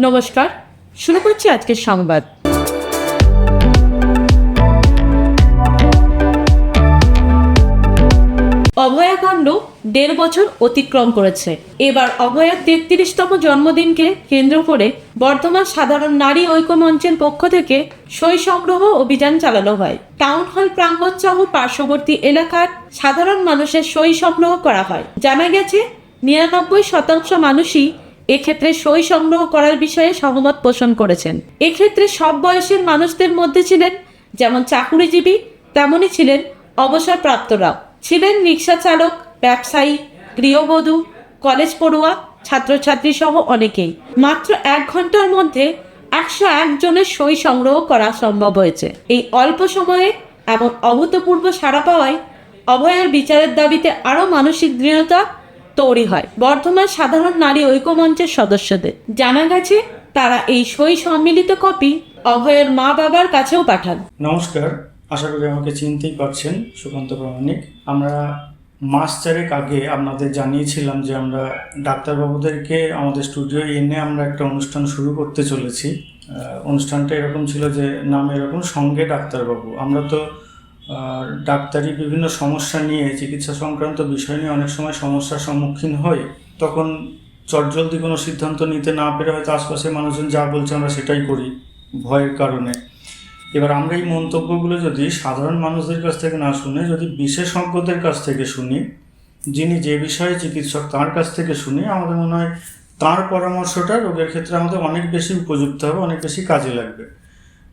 নমস্কার, শুরু করছি আজকের সংবাদ। অভয়াকাণ্ড ১.৫ বছর অতিক্রম করেছে। এবার অভয়ার ৩৩তম জন্মদিনকে কেন্দ্র করে বর্ধমান সাধারণ নারী ঐক্য মঞ্চের পক্ষ থেকে সই সংগ্রহ অভিযান চালানো হয়। টাউন হল প্রাঙ্গণ সহ পার্শ্ববর্তী এলাকার সাধারণ মানুষের সই সংগ্রহ করা হয়। জানা গেছে ৯৯% মানুষই এক্ষেত্রে সই সংগ্রহ করার বিষয়ে সহমত পোষণ করেছেন। এক্ষেত্রে সব বয়সের মানুষদের মধ্যে ছিলেন যেমন চাকুরিজীবী, তেমনই ছিলেন অবসরপ্রাপ্তরাও, ছিলেন রিক্সা চালক, ব্যবসায়ী, গৃহবধূ, কলেজ পড়ুয়া, ছাত্রছাত্রী সহ অনেকেই। মাত্র ১ ঘন্টার মধ্যে ১০১ জনের সই সংগ্রহ করা সম্ভব হয়েছে। এই অল্প সময়ে এমন অভূতপূর্ব সাড়া পাওয়ায় অভয়ার বিচারের দাবিতে আরও মানসিক দৃঢ়তা তৈরি হয় বর্ধমান সাধারণ নারী ঐক্য মঞ্চের সদস্যদের। জানা গেছে তারা এই সই সম্মিলিত কপি অভয়ের মা বাবার কাছেও পাঠান। নমস্কার, আশা করি আমাকে চিনতেই পারছেন। সুকান্ত প্রামাণিক। আমরা মাস 4 আগে আপনাদের জানিয়েছিলাম যে আমরা ডাক্তারবাবুদেরকে আমাদের স্টুডিও এনে আমরা একটা অনুষ্ঠান শুরু করতে চলেছি। অনুষ্ঠানটা এরকম ছিল যে নাম এরকম, সঙ্গে ডাক্তারবাবু। আমরা তো ডাক্তারি বিভিন্ন সমস্যা নিয়ে, চিকিৎসা সংক্রান্ত বিষয় নিয়ে অনেক সময় সমস্যার সম্মুখীন হই। তখন চটজলদি কোনো সিদ্ধান্ত নিতে না পেরে হয়তো আশপাশের মানুষজন যা বলছে আমরা সেটাই করি ভয়ের কারণে। এবার আমরা এই মন্তব্যগুলো যদি সাধারণ মানুষদের কাছ থেকে না শুনে যদি বিশেষজ্ঞদের কাছ থেকে শুনি, যিনি যে বিষয়ে চিকিৎসক তার কাছ থেকে শুনি, আমাদের মনে হয় তার পরামর্শটা রোগের ক্ষেত্রে আমাদের অনেক বেশি উপযুক্ত হবে, অনেক বেশি কাজে লাগবে।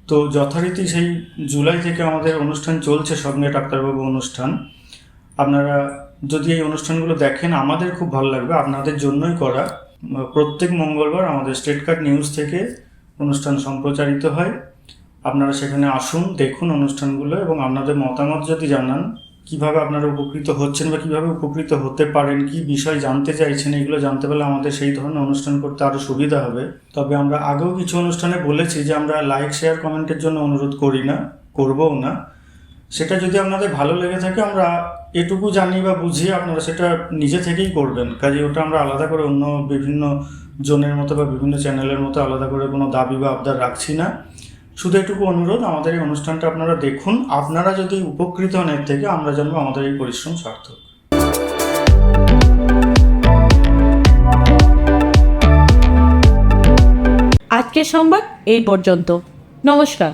তো যথারীতি সেই জুলাই থেকে আমাদের অনুষ্ঠান চলছে, সঙ্গে ডাক্তারবাবু অনুষ্ঠান। আপনারা যদি এই অনুষ্ঠানগুলো দেখেন আমাদের খুব ভালো লাগবে, আপনাদের জন্যই করা। প্রত্যেক মঙ্গলবার আমাদের স্টেট কার্ড নিউজ থেকে অনুষ্ঠান সম্প্রচারিত হয়। আপনারা সেখানে আসুন, দেখুন অনুষ্ঠানগুলো এবং আপনাদের মতামত যদি জানান, কিভাবে আপনারা উপকৃত হচ্ছেন বা কিভাবে উপকৃত হতে পারেন, কি বিষয় জানতে চাইছেন, এগুলো জানতে পারলে আমাদের সেই ধরনের অনুষ্ঠান করতে আরও সুবিধা হবে। তবে আমরা আগেও কিছু অনুষ্ঠানে বলেছি যে আমরা লাইক, শেয়ার, কমেন্টের জন্য অনুরোধ করি না, করবও না। সেটা যদি আপনাদের ভালো লেগে থাকে, আমরা এটুকু জানি বা বুঝি, আপনারা সেটা নিজে থেকেই করবেন। কাজে ওটা আমরা আলাদা করে অন্য বিভিন্ন জনের মতো বা বিভিন্ন চ্যানেলের মতো আলাদা করে কোনো দাবি বা আবদার রাখছি না। শুধু এটুকু অনুরোধ, আমাদের এই অনুষ্ঠানটা আপনারা দেখুন। আপনারা যদি উপকৃত হন এর থেকে, আমরা জানবো আমাদের এই পরিশ্রম সার্থক। আজকের সংবাদ এই পর্যন্ত। নমস্কার।